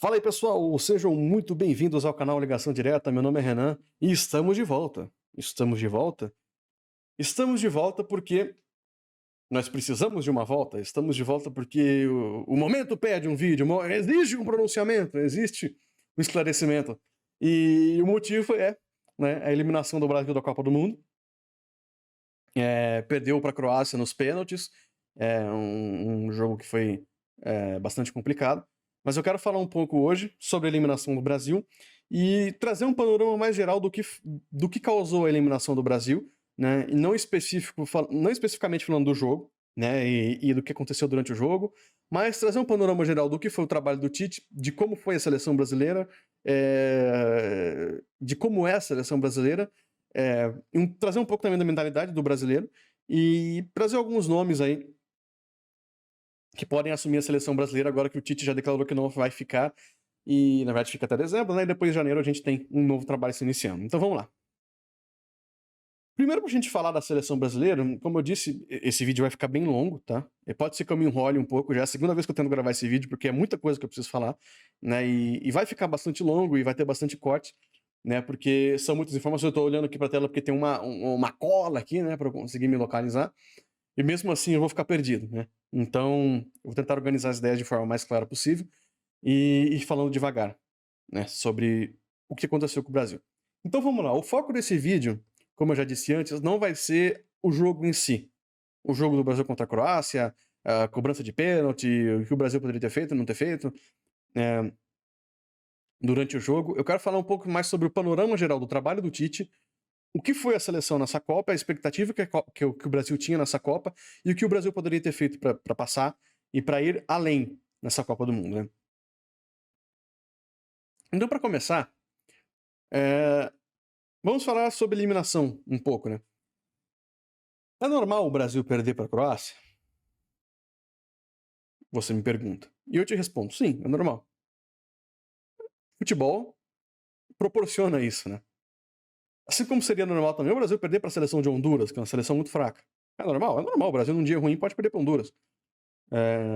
Fala aí, pessoal, sejam muito bem-vindos ao canal Ligação Direta. Meu nome é Renan e estamos de volta. Estamos de volta? Estamos de volta porque nós precisamos de uma volta. Estamos de volta porque o momento pede um vídeo, exige um pronunciamento, existe um esclarecimento. E o motivo é, né, a eliminação do Brasil da Copa do Mundo. Perdeu para a Croácia nos pênaltis. Um jogo que foi bastante complicado. Mas eu quero falar um pouco hoje sobre a eliminação do Brasil e trazer um panorama mais geral do que causou a eliminação do Brasil, né? E não especificamente falando do jogo, né? E do que aconteceu durante o jogo, mas trazer um panorama geral do que foi o trabalho do Tite, de como foi a seleção brasileira, de como é a seleção brasileira, trazer um pouco também da mentalidade do brasileiro e trazer alguns nomes aí que podem assumir a seleção brasileira agora que o Tite já declarou que não vai ficar, e na verdade fica até dezembro, né? E depois de janeiro a gente tem um novo trabalho se iniciando. Então vamos lá. Primeiro, pra gente falar da seleção brasileira, como eu disse, esse vídeo vai ficar bem longo, tá? E pode ser que eu me enrole um pouco, já é a segunda vez que eu tento gravar esse vídeo, porque é muita coisa que eu preciso falar, né? E vai ficar bastante longo e vai ter bastante corte, né? Porque são muitas informações. Eu tô olhando aqui pra tela porque tem uma cola aqui, né? Pra eu conseguir me localizar. E mesmo assim eu vou ficar perdido, né? Então, eu vou tentar organizar as ideias de forma mais clara possível e falando devagar, né? Sobre o que aconteceu com o Brasil. Então vamos lá. O foco desse vídeo, como eu já disse antes, não vai ser o jogo em si. O jogo do Brasil contra a Croácia, a cobrança de pênalti, o que o Brasil poderia ter feito, não ter feito, durante o jogo. Eu quero falar um pouco mais sobre o panorama geral do trabalho do Tite, o que foi a seleção nessa Copa, a expectativa que o Brasil tinha nessa Copa e o que o Brasil poderia ter feito para passar e para ir além nessa Copa do Mundo, né? Então, para começar, vamos falar sobre eliminação um pouco, né? É normal o Brasil perder para a Croácia? Você me pergunta. E eu te respondo, sim, é normal. Futebol proporciona isso, né? Assim como seria normal também o Brasil perder para a seleção de Honduras, que é uma seleção muito fraca. É normal, é normal. O Brasil num dia ruim pode perder para Honduras.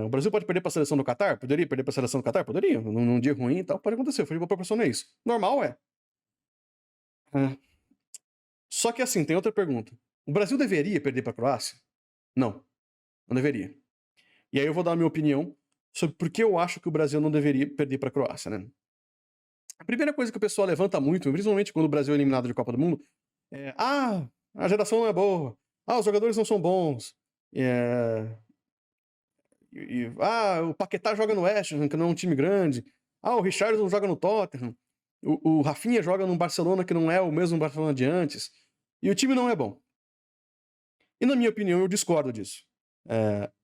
O Brasil pode perder para a seleção do Catar? Poderia perder para a seleção do Catar? Poderia. Num dia ruim e tal, pode acontecer. O futebol proporciona isso. Normal é. Só que assim, tem outra pergunta. O Brasil deveria perder para a Croácia? Não. Não deveria. E aí eu vou dar a minha opinião sobre por que eu acho que o Brasil não deveria perder para a Croácia, né? A primeira coisa que o pessoal levanta muito, principalmente quando o Brasil é eliminado de Copa do Mundo, a geração não é boa. Os jogadores não são bons. O Paquetá joga no West Ham, que não é um time grande. O Richarlison joga no Tottenham. O Rafinha joga no Barcelona, que não é o mesmo Barcelona de antes. E o time não é bom. E na minha opinião, eu discordo disso.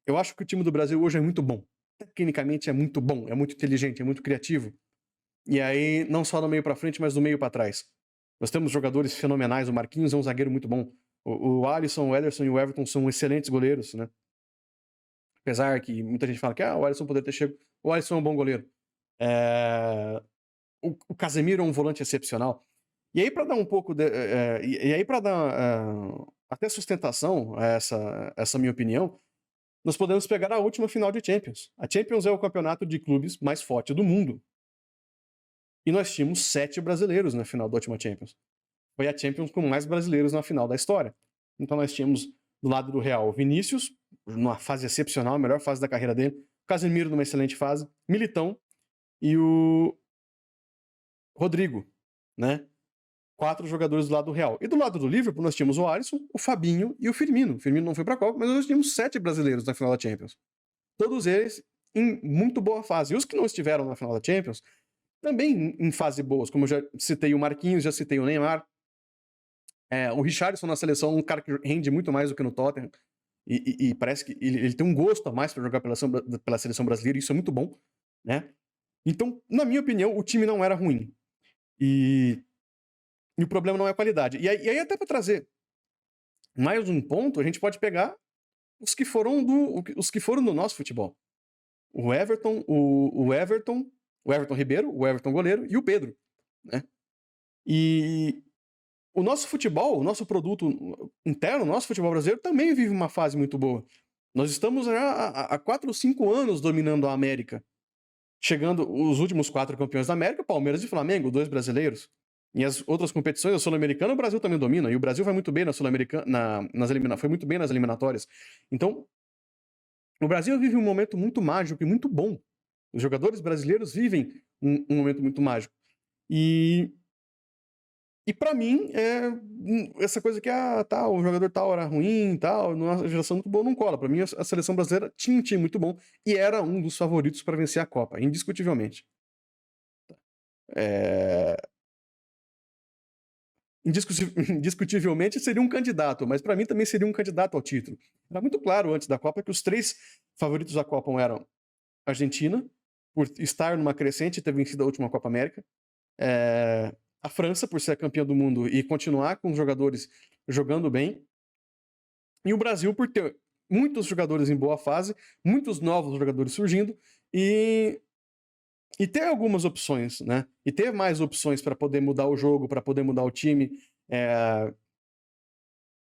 Eu acho que o time do Brasil hoje é muito bom. Tecnicamente é muito bom, é muito inteligente, é muito criativo. E aí, não só do meio pra frente, mas do meio pra trás. Nós temos jogadores fenomenais. O Marquinhos é um zagueiro muito bom. O Alisson, o Ederson e o Everton são excelentes goleiros, né? Apesar que muita gente fala que o Alisson poderia ter chegado. O Alisson é um bom goleiro. O Casemiro é um volante excepcional. E aí, para dar um pouco e aí, para dar até sustentação a essa minha opinião, nós podemos pegar a última final de Champions. A Champions é o campeonato de clubes mais forte do mundo. E nós tínhamos 7 brasileiros na final da última Champions. Foi a Champions com mais brasileiros na final da história. Então nós tínhamos do lado do Real Vinícius, numa fase excepcional, a melhor fase da carreira dele. Casemiro numa excelente fase. Militão e o Rodrigo, né? 4 jogadores do lado do Real. E do lado do Liverpool nós tínhamos o Alisson, o Fabinho e o Firmino. O Firmino não foi pra Copa, mas nós tínhamos 7 brasileiros na final da Champions. Todos eles em muito boa fase. E os que não estiveram na final da Champions também em fase boas, como eu já citei o Marquinhos, já citei o Neymar. O Richarlison na seleção, um cara que rende muito mais do que no Tottenham. E parece que ele tem um gosto a mais para jogar pela seleção brasileira, e isso é muito bom, né? Então, na minha opinião, o time não era ruim. E o problema não é a qualidade. E aí até para trazer mais um ponto, a gente pode pegar os que foram do nosso futebol. O Everton Ribeiro, o Everton goleiro e o Pedro, né? E o nosso futebol, o nosso produto interno, o nosso futebol brasileiro também vive uma fase muito boa. Nós estamos já há 4 ou 5 anos dominando a América. chegando os últimos 4 campeões da América, Palmeiras e Flamengo, 2 brasileiros. Em as outras competições, a Sul-Americana, o Brasil também domina, e o Brasil vai muito bem na Sul-Americana, foi muito bem nas eliminatórias. Então, o Brasil vive um momento muito mágico e muito bom. Os jogadores brasileiros vivem um momento muito mágico. E para mim, essa coisa que o jogador tal era ruim, tal, numa geração muito boa, não cola. Para mim, a seleção brasileira tinha um time muito bom e era um dos favoritos para vencer a Copa, indiscutivelmente. Indiscutivelmente seria um candidato, mas para mim também seria um candidato ao título. Era muito claro antes da Copa que os 3 favoritos da Copa eram Argentina, por estar numa crescente e ter vencido a última Copa América, a França, por ser a campeã do mundo e continuar com os jogadores jogando bem, e o Brasil, por ter muitos jogadores em boa fase, muitos novos jogadores surgindo, e ter algumas opções, né? E ter mais opções para poder mudar o jogo, para poder mudar o time.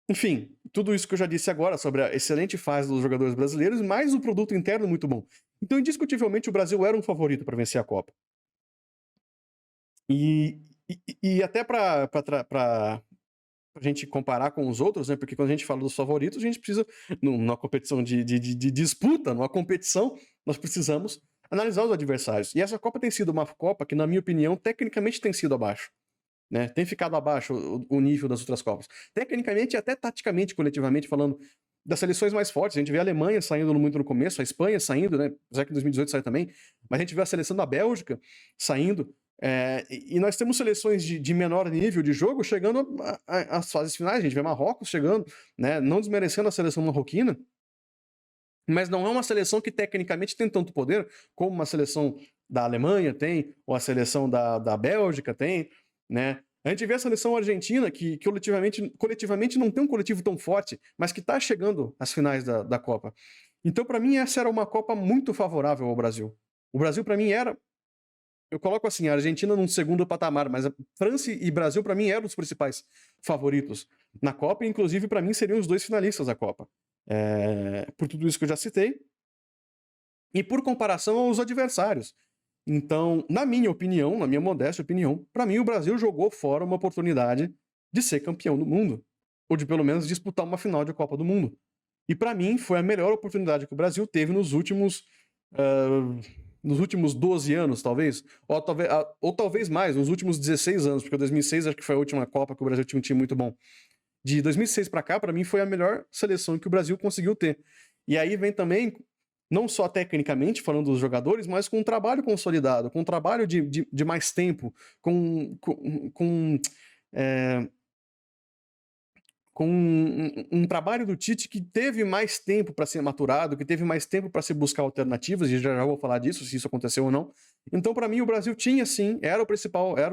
Enfim, tudo isso que eu já disse agora sobre a excelente fase dos jogadores brasileiros, mais o produto interno muito bom. Então, indiscutivelmente, o Brasil era um favorito para vencer a Copa. E até para a gente comparar com os outros, né? Porque quando a gente fala dos favoritos, a gente precisa, numa competição de disputa, numa competição, nós precisamos analisar os adversários. E essa Copa tem sido uma Copa que, na minha opinião, tecnicamente tem sido abaixo. Né? Tem ficado abaixo o nível das outras Copas. Tecnicamente e até taticamente, coletivamente, falando das seleções mais fortes. A gente vê a Alemanha saindo muito no começo, a Espanha saindo, né? Apesar que em 2018 saiu também, mas a gente vê a seleção da Bélgica saindo. E nós temos seleções de menor nível de jogo chegando às fases finais. A gente vê Marrocos chegando, né? Não desmerecendo a seleção marroquina, mas não é uma seleção que tecnicamente tem tanto poder como uma seleção da Alemanha tem, ou a seleção da Bélgica tem, né? A gente vê a seleção argentina, que coletivamente não tem um coletivo tão forte, mas que está chegando às finais da Copa. Então, para mim, essa era uma Copa muito favorável ao Brasil. O Brasil, para mim, era... Eu coloco assim, a Argentina num segundo patamar, mas a França e Brasil, para mim, eram os principais favoritos na Copa, e inclusive, para mim, seriam os 2 finalistas da Copa. Por tudo isso que eu já citei, e por comparação aos adversários. Então, na minha opinião, na minha modesta opinião, para mim o Brasil jogou fora uma oportunidade de ser campeão do mundo, ou de pelo menos disputar uma final de Copa do Mundo. E para mim foi a melhor oportunidade que o Brasil teve nos últimos 12 anos, talvez, ou talvez mais, nos últimos 16 anos, porque 2006 acho que foi a última Copa que o Brasil tinha um time muito bom. De 2006 para cá, para mim foi a melhor seleção que o Brasil conseguiu ter. E aí vem também, não só tecnicamente, falando dos jogadores, mas com um trabalho consolidado, com um trabalho de mais tempo, com um trabalho do Tite que teve mais tempo para ser maturado, que teve mais tempo para se buscar alternativas, e já vou falar disso, se isso aconteceu ou não. Então, para mim, o Brasil tinha sim, era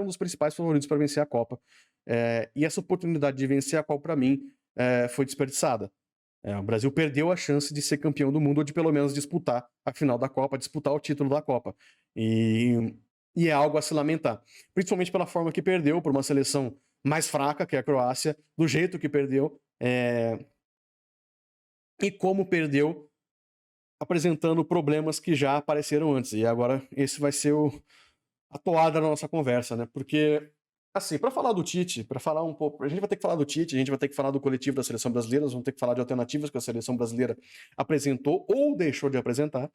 um dos principais favoritos para vencer a Copa. E essa oportunidade de vencer a Copa, para mim, foi desperdiçada. O Brasil perdeu a chance de ser campeão do mundo, ou de pelo menos disputar a final da Copa, disputar o título da Copa. E é algo a se lamentar. Principalmente pela forma que perdeu, por uma seleção mais fraca, que é a Croácia, do jeito que perdeu, e como perdeu, apresentando problemas que já apareceram antes. E agora esse vai ser a toada da nossa conversa, né? Porque, assim, para falar do Tite, para falar um pouco, a gente vai ter que falar do Tite, a gente vai ter que falar do coletivo da seleção brasileira, nós vamos ter que falar de alternativas que a seleção brasileira apresentou ou deixou de apresentar.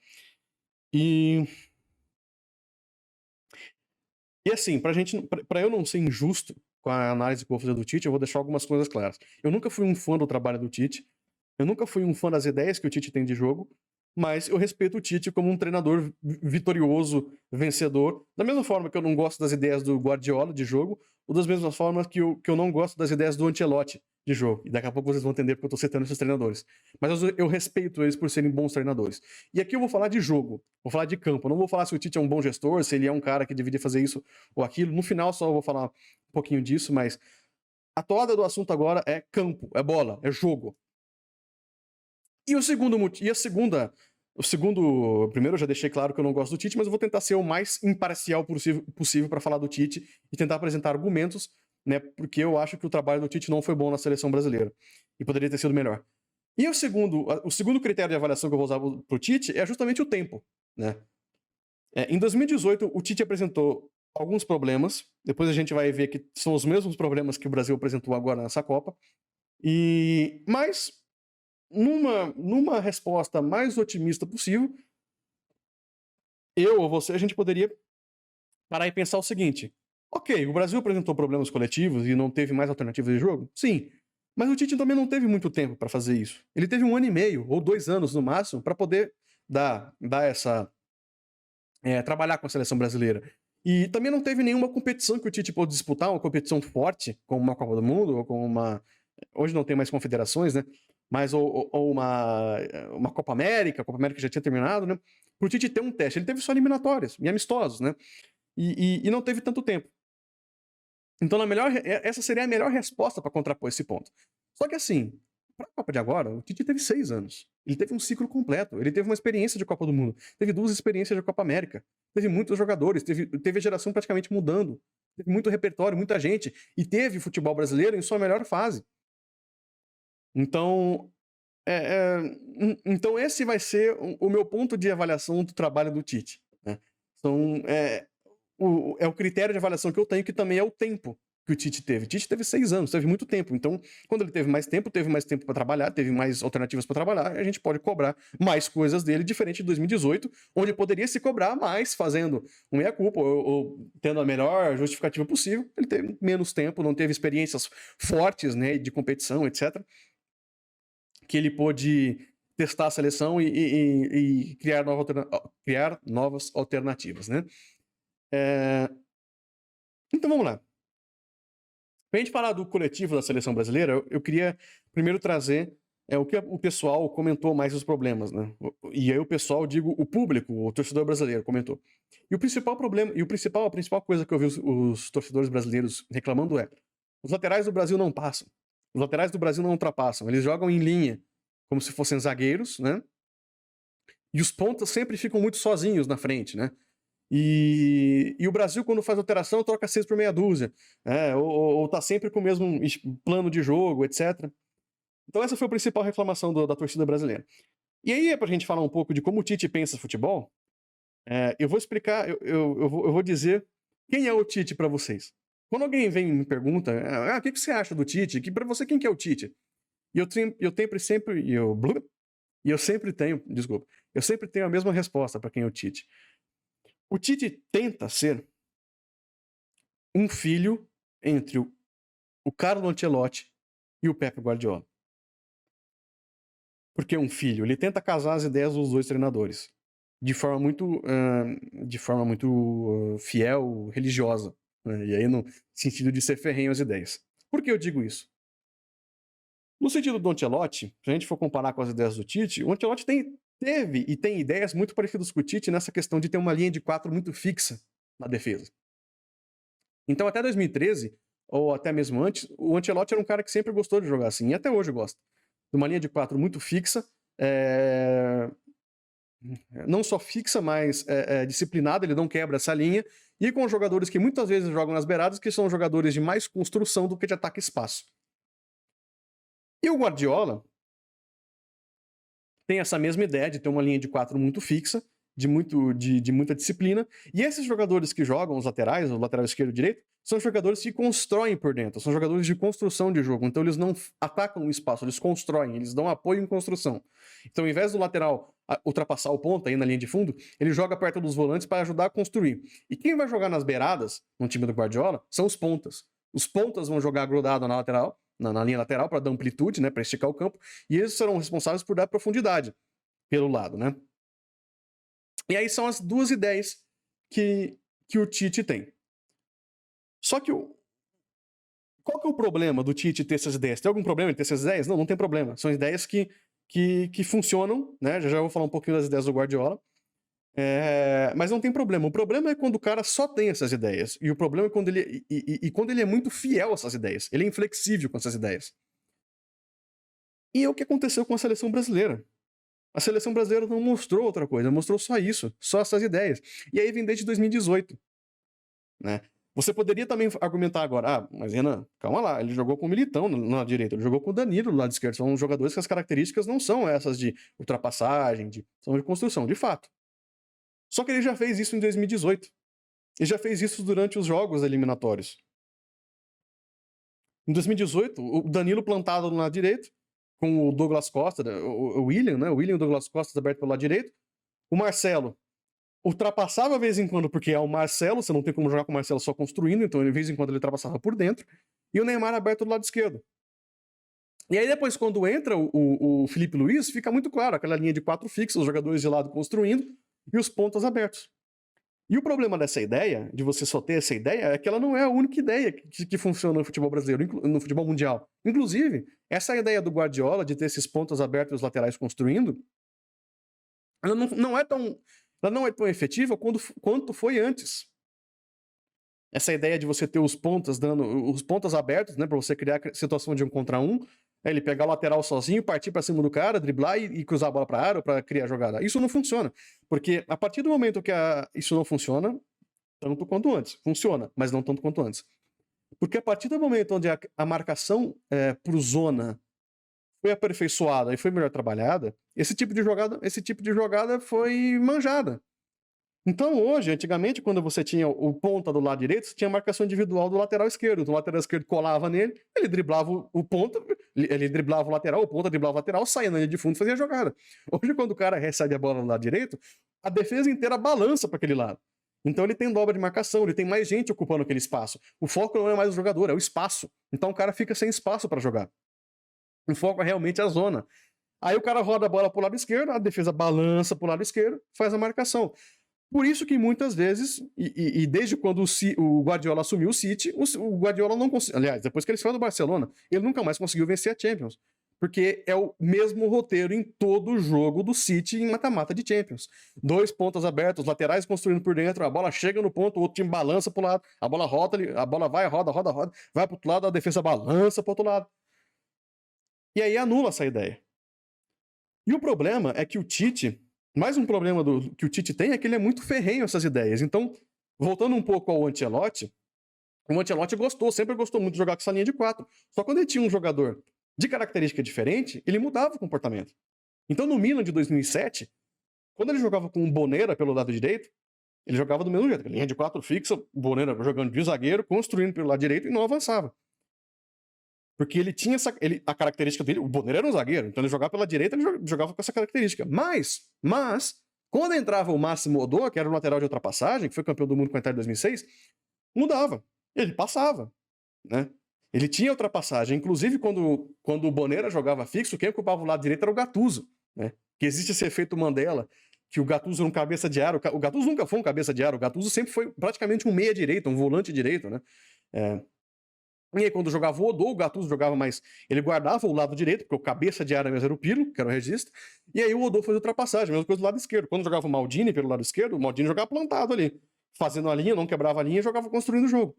E assim, para eu não ser injusto com a análise que eu vou fazer do Tite, eu vou deixar algumas coisas claras. Eu nunca fui um fã do trabalho do Tite, eu nunca fui um fã das ideias que o Tite tem de jogo, mas eu respeito o Tite como um treinador vitorioso, vencedor, da mesma forma que eu não gosto das ideias do Guardiola de jogo, ou das mesmas formas que eu não gosto das ideias do Ancelotti de jogo. E daqui a pouco vocês vão entender porque eu tô citando esses treinadores. Mas eu respeito eles por serem bons treinadores. E aqui eu vou falar de jogo, vou falar de campo. Eu não vou falar se o Tite é um bom gestor, se ele é um cara que deveria fazer isso ou aquilo. No final só eu vou falar um pouquinho disso, mas a toada do assunto agora é campo, é bola, é jogo. E o primeiro eu já deixei claro que eu não gosto do Tite, mas eu vou tentar ser o mais imparcial possível para falar do Tite e tentar apresentar argumentos, né, porque eu acho que o trabalho do Tite não foi bom na seleção brasileira e poderia ter sido melhor. E o segundo critério de avaliação que eu vou usar pro Tite é justamente o tempo, né? Em 2018, o Tite apresentou alguns problemas. Depois a gente vai ver que são os mesmos problemas que o Brasil apresentou agora nessa Copa. Mas, numa resposta mais otimista possível, eu ou você, a gente poderia parar e pensar o seguinte: ok, o Brasil apresentou problemas coletivos e não teve mais alternativas de jogo? Sim. Mas o Tite também não teve muito tempo para fazer isso. Ele teve 1 ano e meio, ou 2 anos no máximo, para poder dar essa. Trabalhar com a seleção brasileira. E também não teve nenhuma competição que o Tite pôde disputar, uma competição forte, como uma Copa do Mundo, ou como uma. Hoje não tem mais confederações, né? Mas ou uma Copa América, a Copa América já tinha terminado, né? Pro Tite ter um teste. Ele teve só eliminatórias e amistosos, né? E não teve tanto tempo. Então, essa seria a melhor resposta para contrapor esse ponto. Só que assim, para a Copa de agora, o Tite teve 6 anos. Ele teve um ciclo completo. Ele teve uma experiência de Copa do Mundo. Teve 2 experiências de Copa América. Teve muitos jogadores. Teve a geração praticamente mudando. Teve muito repertório, muita gente. E teve futebol brasileiro em sua melhor fase. Então, então esse vai ser o meu ponto de avaliação do trabalho do Tite. Né? É o critério de avaliação que eu tenho, que também é o tempo que o Tite teve. O Tite teve 6 anos, teve muito tempo. Então, quando ele teve mais tempo para trabalhar, teve mais alternativas para trabalhar, a gente pode cobrar mais coisas dele, diferente de 2018, onde poderia se cobrar mais fazendo um meia-culpa ou tendo a melhor justificativa possível. Ele teve menos tempo, não teve experiências fortes, né, de competição, etc., que ele pôde testar a seleção e criar novas alternativas, né? Então vamos lá. Pra gente falar do coletivo da seleção brasileira, eu queria primeiro trazer o que o pessoal comentou mais os problemas, né? E aí o pessoal, digo, o público, o torcedor brasileiro comentou. E a principal coisa que eu vi os torcedores brasileiros reclamando é: os laterais do Brasil não passam. Os laterais do Brasil não ultrapassam. Eles jogam em linha, como se fossem zagueiros, né? E os pontas sempre ficam muito sozinhos na frente, né? E o Brasil, quando faz alteração, troca 6 por meia dúzia, ou tá sempre com o mesmo plano de jogo, etc. Então essa foi a principal reclamação da torcida brasileira. E aí, pra gente falar um pouco de como o Tite pensa futebol, eu vou explicar, eu vou dizer quem é o Tite para vocês. Quando alguém vem e me pergunta, o que você acha do Tite? Que para você, quem que é o Tite? E eu sempre tenho a mesma resposta para quem é o Tite. O Tite tenta ser um filho entre o Carlo Ancelotti e o Pepe Guardiola. Porque um filho, ele tenta casar as ideias dos 2 treinadores de forma muito fiel, religiosa, né? E aí no sentido de ser ferrenho às ideias. Por que eu digo isso? No sentido do Ancelotti, se a gente for comparar com as ideias do Tite, o Ancelotti teve e tem ideias muito parecidas com o Tite nessa questão de ter uma linha de 4 muito fixa na defesa. Então, até 2013, ou até mesmo antes, o Ancelotti era um cara que sempre gostou de jogar assim, e até hoje gosta. De uma linha de 4 muito fixa, não só fixa, mas disciplinada, ele não quebra essa linha, e com jogadores que muitas vezes jogam nas beiradas, que são jogadores de mais construção do que de ataque e espaço. E o Guardiola tem essa mesma ideia de ter uma linha de 4 muito fixa, de muita disciplina, e esses jogadores que jogam os laterais, o lateral esquerdo e direito, são jogadores que constroem por dentro, são jogadores de construção de jogo, então eles não atacam o espaço, eles constroem, eles dão apoio em construção. Então, ao invés do lateral ultrapassar o ponta aí na linha de fundo, ele joga perto dos volantes para ajudar a construir. E quem vai jogar nas beiradas, no time do Guardiola, são os pontas. Os pontas vão jogar grudado na lateral, na linha lateral, para dar amplitude, né, para esticar o campo, e eles serão responsáveis por dar profundidade pelo lado, né? E aí são as 2 ideias que o Tite tem. Só que qual que é o problema do Tite ter essas ideias? Tem algum problema em ter essas ideias? Não, não tem problema. São ideias que funcionam, né? Já vou falar um pouquinho das ideias do Guardiola. Mas não tem problema. O problema é quando o cara só tem essas ideias. E o problema é quando quando ele é muito fiel a essas ideias. Ele é inflexível com essas ideias. E é o que aconteceu com a seleção brasileira. A seleção brasileira não mostrou outra coisa, mostrou só isso, só essas ideias. E aí vem desde 2018. Né? Você poderia também argumentar agora, mas Renan, calma lá, ele jogou com o Militão na direita, ele jogou com o Danilo no lado esquerdo, são jogadores que as características não são essas de ultrapassagem, são de construção, de fato. Só que ele já fez isso em 2018. Ele já fez isso durante os jogos eliminatórios. Em 2018, o Danilo plantado no lado direito, com o Douglas Costa, o William, né? O William e o Douglas Costa aberto pelo lado direito. O Marcelo ultrapassava de vez em quando, porque é o Marcelo, você não tem como jogar com o Marcelo só construindo, então de vez em quando ele ultrapassava por dentro. E o Neymar aberto do lado esquerdo. E aí depois, quando entra o Felipe Luiz, fica muito claro, aquela linha de 4 fixos, os jogadores de lado construindo e os pontas abertos. E o problema dessa ideia, de você só ter essa ideia, é que ela não é a única ideia que funciona no futebol brasileiro, no futebol mundial. Inclusive, essa ideia do Guardiola de ter esses pontas abertos e os laterais construindo, ela não é tão efetiva quanto foi antes. Essa ideia de você ter os pontas abertos, né, para você criar a situação de 1 contra 1, ele pegar o lateral sozinho, partir para cima do cara, driblar e cruzar a bola para a área para criar a jogada. Isso não funciona, porque a partir do momento que isso não funciona, tanto quanto antes, funciona, mas não tanto quanto antes. Porque a partir do momento onde a marcação por zona foi aperfeiçoada e foi melhor trabalhada, esse tipo de jogada foi manjada. Então hoje, antigamente, quando você tinha o ponta do lado direito, você tinha a marcação individual do lateral esquerdo. Então o lateral esquerdo colava nele, ele driblava o ponta, ele driblava o lateral, o ponta driblava o lateral, saía na linha de fundo e fazia a jogada. Hoje, quando o cara recebe a bola do lado direito, a defesa inteira balança para aquele lado. Então ele tem dobra de marcação, ele tem mais gente ocupando aquele espaço. O foco não é mais o jogador, é o espaço. Então o cara fica sem espaço para jogar. O foco é realmente a zona. Aí o cara roda a bola pro lado esquerdo, a defesa balança pro lado esquerdo, faz a marcação. Por isso que muitas vezes, e desde quando o Guardiola assumiu o City, o Guardiola não conseguiu. Aliás, depois que ele saiu do Barcelona, ele nunca mais conseguiu vencer a Champions. Porque é o mesmo roteiro em todo jogo do City em mata-mata de Champions. 2 pontas abertos, laterais construindo por dentro, a bola chega no ponto, o outro time balança pro lado, a bola roda, a bola vai, roda, vai pro outro lado, a defesa balança pro outro lado. E aí anula essa ideia. E o problema é que o Tite, mais um problema que o Tite tem é que ele é muito ferrenho essas ideias. Então, voltando um pouco ao Ancelotti, o Ancelotti sempre gostou muito de jogar com essa linha de 4. Só quando ele tinha um jogador de característica diferente, ele mudava o comportamento. Então, no Milan de 2007, quando ele jogava com o Bonera pelo lado direito, ele jogava do mesmo jeito. Linha de 4 fixa, o Bonera jogando de zagueiro, construindo pelo lado direito e não avançava. Porque ele tinha a característica dele, o Bonera era um zagueiro, então ele jogava pela direita, ele jogava com essa característica. Mas, quando entrava o Máximo Odô, que era o lateral de ultrapassagem, que foi campeão do mundo com a Itália em 2006, mudava. Ele passava, né? Ele tinha ultrapassagem. Inclusive, quando o Bonera jogava fixo, quem ocupava o lado direito era o Gattuso, né? Que existe esse efeito Mandela, que o Gattuso era um cabeça de área. O Gattuso nunca foi um cabeça de área, o Gattuso sempre foi praticamente um meia-direita, um volante direito, né? E aí, quando jogava o Odô, o Gattuso jogava mais. Ele guardava o lado direito, porque o cabeça de área mesmo era o Pirlo, que era o regista. E aí o Odô fazia ultrapassagem, mesma coisa do lado esquerdo. Quando jogava o Maldini pelo lado esquerdo, o Maldini jogava plantado ali, fazendo a linha, não quebrava a linha e jogava construindo o jogo.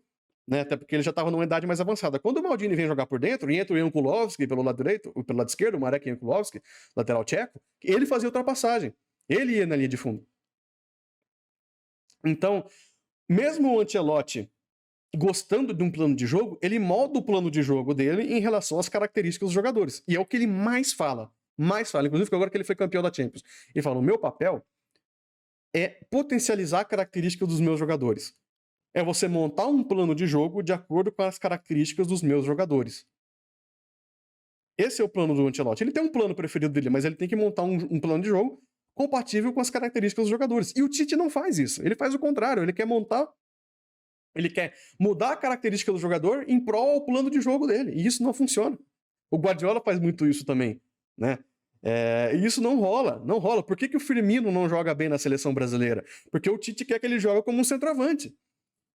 Né? Até porque ele já estava numa idade mais avançada. Quando o Maldini vem jogar por dentro, e entra o Jan Kulowski pelo lado direito, pelo lado esquerdo, o Marek Jan Kulowski, lateral tcheco, ele fazia ultrapassagem. Ele ia na linha de fundo. Então, mesmo o Ancelotti gostando de um plano de jogo, ele molda o plano de jogo dele em relação às características dos jogadores. E é o que ele mais fala. Inclusive agora que ele foi campeão da Champions. Ele fala, o meu papel é potencializar a característica dos meus jogadores. É você montar um plano de jogo de acordo com as características dos meus jogadores. Esse é o plano do Ancelotti. Ele tem um plano preferido dele, mas ele tem que montar um plano de jogo compatível com as características dos jogadores. E o Tite não faz isso. Ele faz o contrário. Ele quer mudar a característica do jogador em prol ao plano de jogo dele. E isso não funciona. O Guardiola faz muito isso também, né? E isso não rola. Por que o Firmino não joga bem na seleção brasileira? Porque o Tite quer que ele jogue como um centroavante.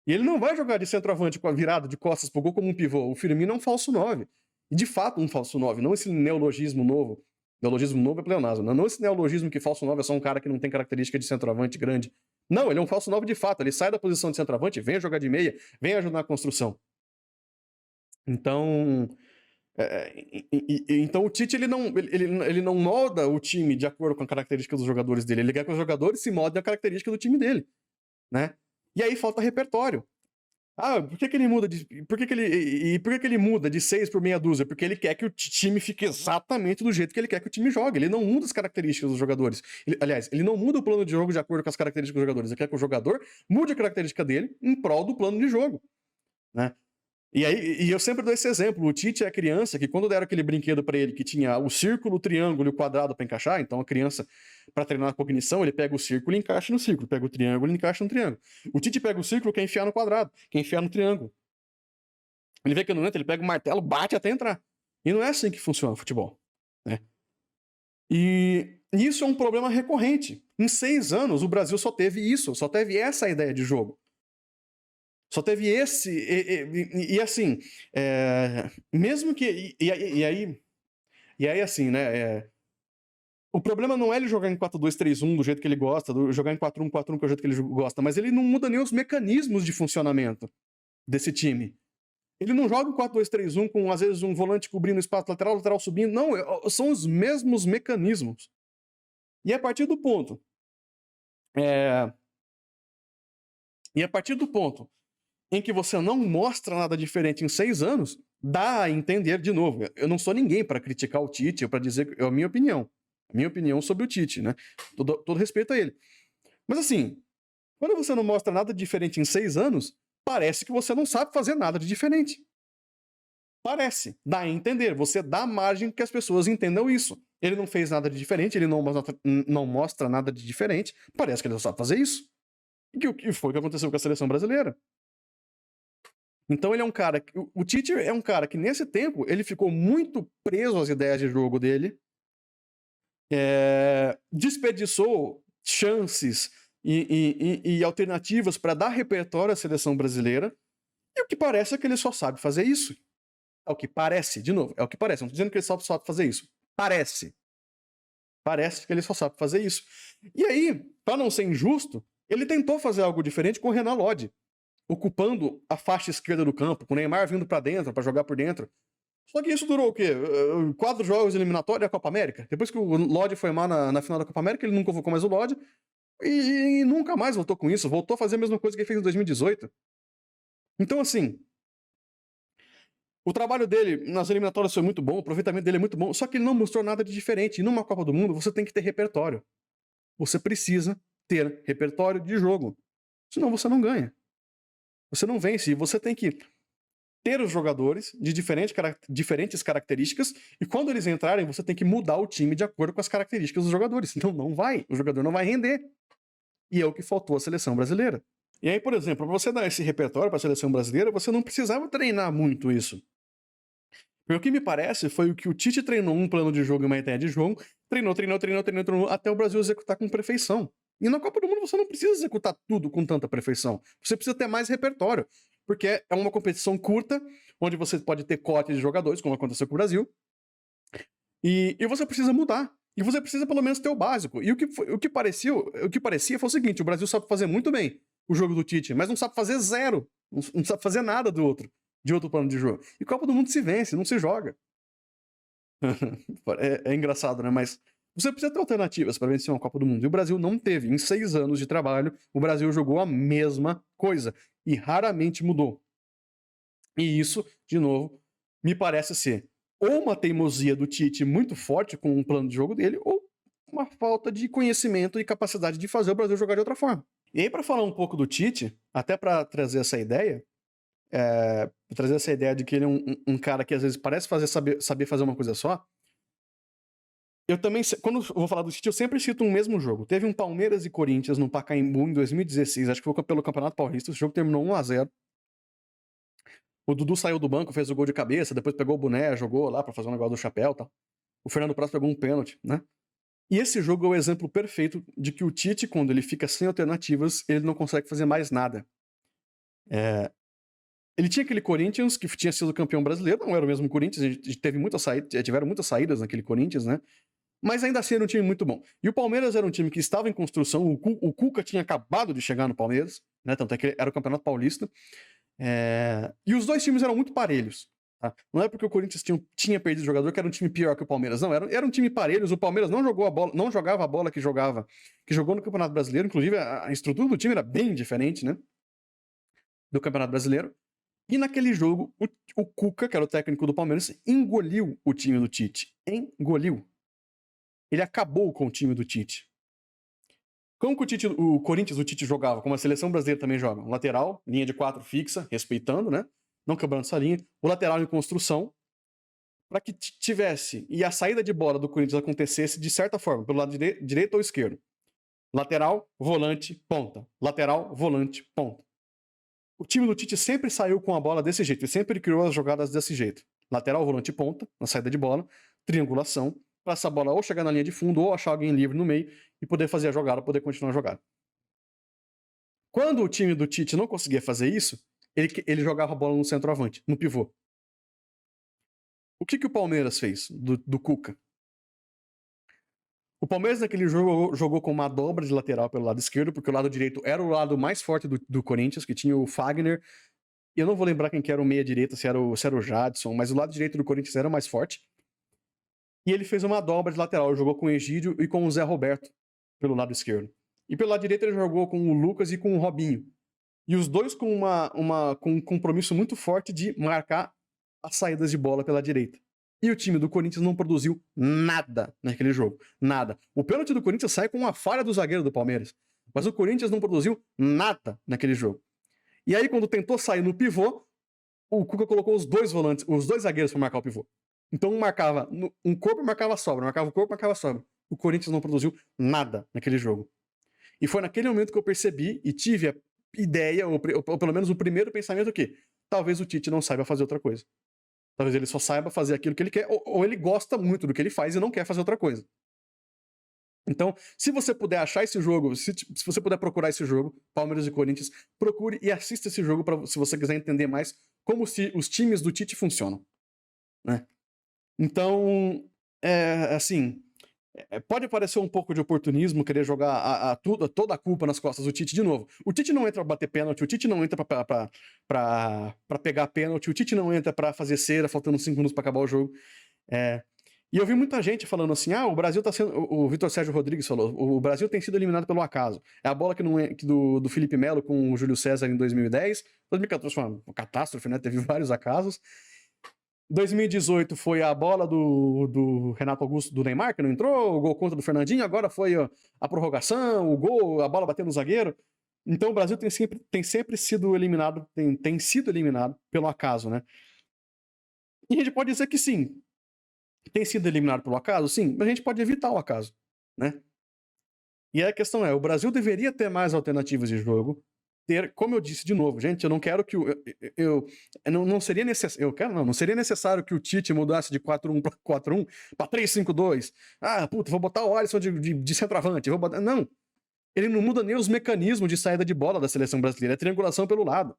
E ele não vai jogar de centroavante com a virada de costas pro gol como um pivô. O Firmino é um falso 9. E de fato um falso 9, não esse neologismo novo. Neologismo novo é pleonasmo. Não esse neologismo que falso 9 é só um cara que não tem característica de centroavante grande. Não, ele é um falso 9 de fato. Ele sai da posição de centroavante, vem jogar de meia, vem ajudar na construção. Então... então o Tite ele não molda o time de acordo com a característica dos jogadores dele. Ele quer que os jogadores se moldem a característica do time dele, né? E aí falta repertório. Ah, por que que ele muda de por que que ele e por que que ele muda de 6 por meia dúzia? Porque ele quer que o time fique exatamente do jeito que ele quer que o time jogue, ele não muda as características dos jogadores. Aliás, ele não muda o plano de jogo de acordo com as características dos jogadores, ele quer que o jogador mude a característica dele em prol do plano de jogo, né. E eu sempre dou esse exemplo, o Tite é a criança que quando deram aquele brinquedo pra ele que tinha o círculo, o triângulo e o quadrado pra encaixar, então a criança, pra treinar a cognição, ele pega o círculo e encaixa no círculo, pega o triângulo e encaixa no triângulo. O Tite pega o círculo, quer enfiar no quadrado, quer enfiar no triângulo. Ele vê que não entra, ele pega o martelo, bate até entrar. E não é assim que funciona o futebol, né? E isso é um problema recorrente. Em 6 anos, o Brasil só teve isso, só teve essa ideia de jogo. Só teve esse. E assim, mesmo que. E aí, assim, né? O problema não é ele jogar em 4-2-3-1 do jeito que ele gosta, jogar em 4-1-4-1 que é o jeito que ele gosta, mas ele não muda nem os mecanismos de funcionamento desse time. Ele não joga em 4-2-3-1 com, às vezes, um volante cobrindo o espaço lateral, lateral subindo. Não, são os mesmos mecanismos. E a partir do ponto. E a partir do ponto em que você não mostra nada diferente em 6 anos, dá a entender de novo. Eu não sou ninguém para criticar o Tite ou para dizer a minha opinião. A minha opinião sobre o Tite, né? Todo respeito a ele. Mas assim, quando você não mostra nada diferente em 6 anos, parece que você não sabe fazer nada de diferente. Parece. Dá a entender. Você dá margem que as pessoas entendam isso. Ele não fez nada de diferente, ele não mostra nada de diferente. Parece que ele só sabe fazer isso. E o que foi que aconteceu com a seleção brasileira? Então ele é um cara. O Tite é um cara que, nesse tempo, ele ficou muito preso às ideias de jogo dele. Desperdiçou chances e alternativas para dar repertório à seleção brasileira. E o que parece é que ele só sabe fazer isso. É o que parece, de novo, é o que parece. Não tô dizendo que ele só sabe fazer isso. Parece. Parece que ele só sabe fazer isso. E aí, para não ser injusto, ele tentou fazer algo diferente com o Renan Lodge, ocupando a faixa esquerda do campo, com o Neymar vindo para dentro, para jogar por dentro. Só que isso durou o quê? 4 jogos eliminatórios da Copa América. Depois que o Lodge foi mal na final da Copa América, ele nunca convocou mais o Lodge e nunca mais voltou com isso. Voltou a fazer a mesma coisa que ele fez em 2018. Então, assim, o trabalho dele nas eliminatórias foi muito bom, o aproveitamento dele é muito bom, só que ele não mostrou nada de diferente. E numa Copa do Mundo, você tem que ter repertório. Você precisa ter repertório de jogo. Senão você não ganha. Você não vence. E você tem que ter os jogadores de diferentes características, e quando eles entrarem, você tem que mudar o time de acordo com as características dos jogadores. Senão não vai. O jogador não vai render. E é o que faltou à seleção brasileira. E aí, por exemplo, para você dar esse repertório para a seleção brasileira, você não precisava treinar muito isso. Porque o que me parece foi o que o Tite treinou um plano de jogo e uma ideia de jogo, treinou, até o Brasil executar com perfeição. E na Copa do Mundo você não precisa executar tudo com tanta perfeição. Você precisa ter mais repertório. Porque é uma competição curta, onde você pode ter corte de jogadores, como aconteceu com o Brasil. E você precisa mudar. E você precisa pelo menos ter o básico. E o que parecia foi o seguinte: o Brasil sabe fazer muito bem o jogo do Tite, mas não sabe fazer zero. Não sabe fazer nada de outro plano de jogo. E Copa do Mundo se vence, não se joga. É engraçado, né? Mas você precisa ter alternativas para vencer uma Copa do Mundo. E o Brasil não teve. Em 6 anos de trabalho, o Brasil jogou a mesma coisa. E raramente mudou. E isso, de novo, me parece ser ou uma teimosia do Tite muito forte com o plano de jogo dele, ou uma falta de conhecimento e capacidade de fazer o Brasil jogar de outra forma. E aí, para falar um pouco do Tite, até para trazer essa ideia, de que ele é um cara que às vezes parece saber fazer uma coisa só. Eu também, quando eu vou falar do Tite, eu sempre cito um mesmo jogo. Teve um Palmeiras e Corinthians no Pacaembu em 2016, acho que foi pelo Campeonato Paulista. O jogo terminou 1-0. O Dudu saiu do banco, fez o gol de cabeça, depois pegou o boné, jogou lá pra fazer um negócio do chapéu e tal. O Fernando Praz pegou um pênalti, né? E esse jogo é o exemplo perfeito de que o Tite, quando ele fica sem alternativas, ele não consegue fazer mais nada. Ele tinha aquele Corinthians que tinha sido campeão brasileiro, não era o mesmo Corinthians, a gente tiveram muitas saídas naquele Corinthians, né? Mas ainda assim era um time muito bom. E o Palmeiras era um time que estava em construção, o Cuca tinha acabado de chegar no Palmeiras, né? Tanto é que era o Campeonato Paulista. E os dois times eram muito parelhos. Tá? Não é porque o Corinthians tinha perdido jogador que era um time pior que o Palmeiras. Não, era um time parelhos. O Palmeiras não jogava a bola que jogou no Campeonato Brasileiro. Inclusive, a estrutura do time era bem diferente, né? do Campeonato Brasileiro. E naquele jogo, o Cuca, que era o técnico do Palmeiras, engoliu o time do Tite. Engoliu. Ele acabou com o time do Tite. Como que o Corinthians, o Tite jogava, como a seleção brasileira também joga? Um lateral, linha de 4 fixa, respeitando, né? Não quebrando essa linha. O lateral em construção, para que tivesse, e a saída de bola do Corinthians acontecesse de certa forma, pelo lado direito ou esquerdo. Lateral, volante, ponta. Lateral, volante, ponta. O time do Tite sempre saiu com a bola desse jeito, ele sempre criou as jogadas desse jeito. Lateral, volante, ponta, na saída de bola, triangulação, para essa bola ou chegar na linha de fundo ou achar alguém livre no meio e poder fazer a jogada, poder continuar a jogada. Quando o time do Tite não conseguia fazer isso, ele jogava a bola no centroavante, no pivô. O que o Palmeiras fez do Cuca? O Palmeiras naquele jogo jogou com uma dobra de lateral pelo lado esquerdo, porque o lado direito era o lado mais forte do Corinthians, que tinha o Fagner. E eu não vou lembrar quem que era o meia-direita, se era o Jadson, mas o lado direito do Corinthians era o mais forte. E ele fez uma dobra de lateral, ele jogou com o Egídio e com o Zé Roberto pelo lado esquerdo. E pelo lado direito ele jogou com o Lucas e com o Robinho. E os dois com um compromisso muito forte de marcar as saídas de bola pela direita. E o time do Corinthians não produziu nada naquele jogo. Nada. O pênalti do Corinthians sai com uma falha do zagueiro do Palmeiras. Mas o Corinthians não produziu nada naquele jogo. E aí, quando tentou sair no pivô, o Cuca colocou os dois volantes, os dois zagueiros para marcar o pivô. Então um marcava um corpo e marcava a sobra. Marcava o corpo e marcava a sobra. O Corinthians não produziu nada naquele jogo. E foi naquele momento que eu percebi e tive a ideia, ou pelo menos o primeiro pensamento que talvez o Tite não saiba fazer outra coisa. Talvez ele só saiba fazer aquilo que ele quer, ou ele gosta muito do que ele faz e não quer fazer outra coisa. Então, se você puder achar esse jogo, se você puder procurar esse jogo, Palmeiras e Corinthians, procure e assista esse jogo se você quiser entender mais como os times do Tite funcionam, né? Então, assim, pode parecer um pouco de oportunismo querer jogar toda a culpa nas costas do Tite de novo. O Tite não entra pra bater pênalti, o Tite não entra pra pegar pênalti, o Tite não entra pra fazer cera, faltando 5 minutos pra acabar o jogo. E eu vi muita gente falando assim, o Brasil tá sendo... O Vitor Sérgio Rodrigues falou, o Brasil tem sido eliminado pelo acaso. É a bola que não é do Felipe Melo com o Júlio César em 2010. 2014 foi uma catástrofe, né? Teve vários acasos. 2018 foi a bola do Renato Augusto, do Neymar, que não entrou, o gol contra do Fernandinho, agora foi a prorrogação, o gol, a bola batendo no zagueiro. Então o Brasil tem sempre sido eliminado, tem sido eliminado pelo acaso, né? E a gente pode dizer que sim, tem sido eliminado pelo acaso, sim, mas a gente pode evitar o acaso, né? E a questão é, o Brasil deveria ter mais alternativas de jogo, como eu disse de novo, gente, eu não quero que não seria necessário, não seria necessário que o Tite mudasse de 4-1 para 4-1 para 3-5-2. Vou botar o Alisson de centroavante, não. Ele não muda nem os mecanismos de saída de bola da seleção brasileira, é triangulação pelo lado.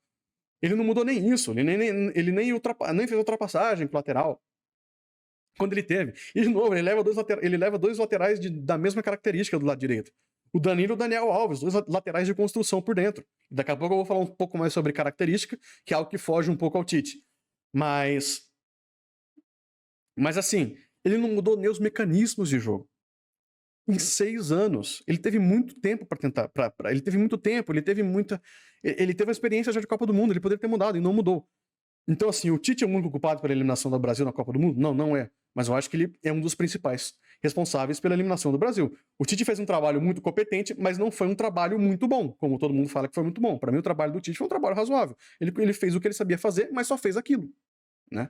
Ele não mudou nem isso, ele nem fez ultrapassagem pro lateral. Quando ele teve. E de novo, ele leva dois laterais da mesma característica do lado direito. O Danilo e o Daniel Alves, dois laterais de construção por dentro. Daqui a pouco eu vou falar um pouco mais sobre característica, que é algo que foge um pouco ao Tite. Mas assim, ele não mudou nem os mecanismos de jogo. Em 6 anos, ele teve muito tempo para tentar. Ele teve muito tempo, ele teve a experiência já de Copa do Mundo, ele poderia ter mudado e não mudou. Então, assim, o Tite é o único culpado pela eliminação do Brasil na Copa do Mundo? Não, não é. Mas eu acho que ele é um dos principais responsáveis pela eliminação do Brasil. O Tite fez um trabalho muito competente, mas não foi um trabalho muito bom, como todo mundo fala que foi muito bom. Para mim, o trabalho do Tite foi um trabalho razoável. Ele fez o que ele sabia fazer, mas só fez aquilo, né?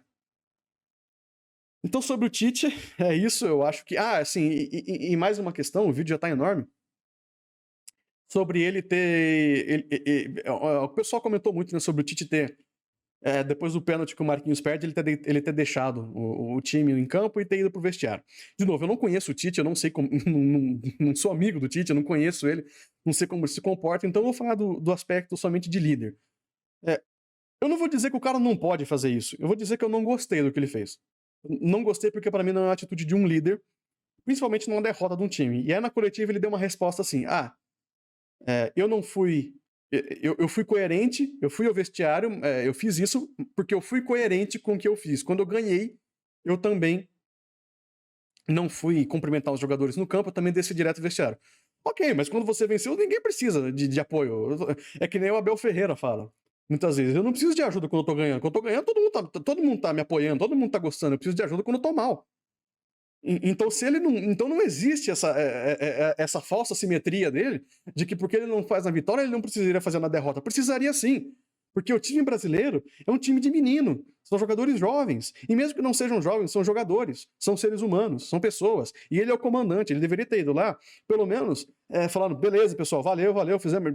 Então, sobre o Tite, é isso. Eu acho que... assim, e mais uma questão, o vídeo já tá enorme. Sobre ele ter... o pessoal comentou muito, né, sobre o Tite ter... depois do pênalti que o Marquinhos perde, ele ter deixado o time em campo e ter ido pro vestiário. De novo, eu não conheço o Tite, eu não sei como... não sou amigo do Tite, eu não conheço ele, não sei como ele se comporta, então eu vou falar do aspecto somente de líder. Eu não vou dizer que o cara não pode fazer isso, eu vou dizer que eu não gostei do que ele fez. Não gostei porque para mim não é uma atitude de um líder, principalmente numa derrota de um time. E aí na coletiva ele deu uma resposta assim, eu não fui... Eu fui coerente, eu fui ao vestiário, eu fiz isso porque eu fui coerente com o que eu fiz. Quando eu ganhei, eu também não fui cumprimentar os jogadores no campo, eu também desci direto ao vestiário. Ok, mas quando você venceu, ninguém precisa de apoio. É que nem o Abel Ferreira fala. Muitas vezes. Eu não preciso de ajuda quando eu tô ganhando. Quando eu tô ganhando, todo mundo tá me apoiando, todo mundo tá gostando. Eu preciso de ajuda quando eu tô mal. Então, se ele não. Então não existe essa falsa simetria dele, de que porque ele não faz na vitória, ele não precisaria fazer na derrota. Precisaria sim. Porque o time brasileiro é um time de menino. São jogadores jovens. E mesmo que não sejam jovens, são jogadores. São seres humanos, são pessoas. E ele é o comandante, ele deveria ter ido lá, pelo menos, falando, beleza, pessoal, valeu, fizemos.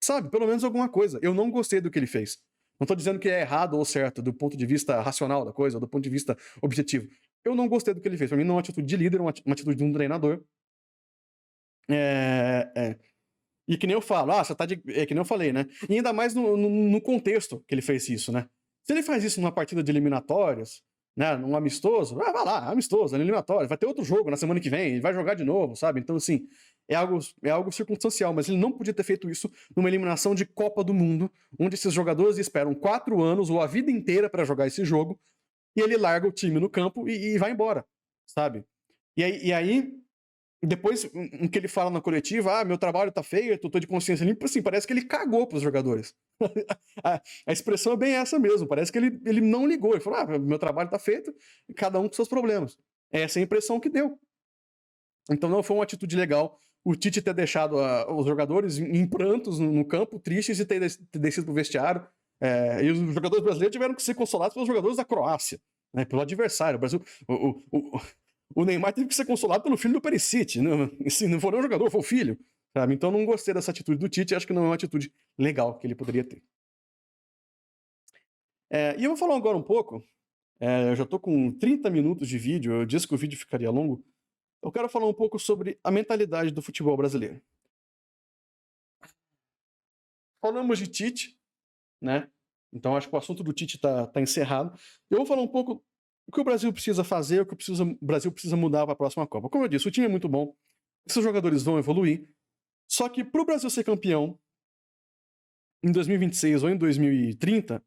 Sabe, pelo menos alguma coisa. Eu não gostei do que ele fez. Não tô dizendo que é errado ou certo, do ponto de vista racional da coisa, ou do ponto de vista objetivo. Eu não gostei do que ele fez. Pra mim, não é uma atitude de líder, uma atitude de um treinador. E que nem eu falo, você tá de. Que nem eu falei, né? E ainda mais no contexto que ele fez isso, né? Se ele faz isso numa partida de eliminatórias, né? Num amistoso, vai lá, amistoso, eliminatório, vai ter outro jogo na semana que vem, ele vai jogar de novo, sabe? Então, assim, é algo circunstancial, mas ele não podia ter feito isso numa eliminação de Copa do Mundo, onde esses jogadores esperam 4 anos ou a vida inteira para jogar esse jogo, e ele larga o time no campo e vai embora, sabe? E aí depois, em que ele fala na coletiva, meu trabalho tá feio, eu tô de consciência limpa, assim, parece que ele cagou pros jogadores. a expressão é bem essa mesmo, parece que ele não ligou, ele falou, meu trabalho tá feito, cada um com seus problemas. Essa é a impressão que deu. Então não foi uma atitude legal o Tite ter deixado os jogadores em prantos no campo, tristes, e ter descido pro vestiário. E os jogadores brasileiros tiveram que ser consolados pelos jogadores da Croácia, né, pelo adversário. O Brasil, o Neymar teve que ser consolado pelo filho do Perisic, né? Se não for nem o jogador, foi o filho. Sabe? Então não gostei dessa atitude do Tite, acho que não é uma atitude legal que ele poderia ter. E eu vou falar agora um pouco, eu já tô com 30 minutos de vídeo, eu disse que o vídeo ficaria longo. Eu quero falar um pouco sobre a mentalidade do futebol brasileiro. Falamos de Tite, né? Então acho que o assunto do Tite tá encerrado. Eu vou falar um pouco o que o Brasil precisa fazer, o que o Brasil precisa mudar para a próxima Copa. Como eu disse, o time é muito bom, esses jogadores vão evoluir, só que para o Brasil ser campeão em 2026 ou em 2030,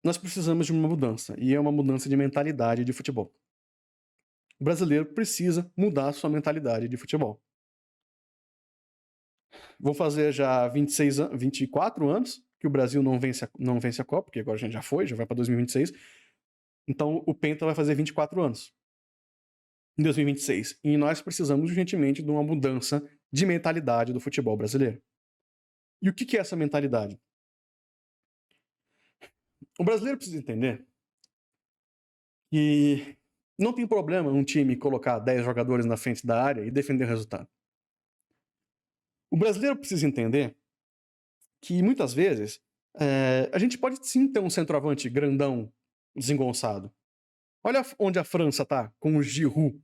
nós precisamos de uma mudança, e é uma mudança de mentalidade de futebol. O brasileiro precisa mudar a sua mentalidade de futebol. Vão fazer já 24 anos que o Brasil não vence a Copa, porque agora a gente já vai para 2026. Então o Penta vai fazer 24 anos em 2026. E nós precisamos urgentemente de uma mudança de mentalidade do futebol brasileiro. E o que é essa mentalidade? O brasileiro precisa entender que não tem problema um time colocar 10 jogadores na frente da área e defender o resultado. O brasileiro precisa entender que muitas vezes a gente pode sim ter um centroavante grandão, desengonçado. Olha onde a França tá com o Giroud.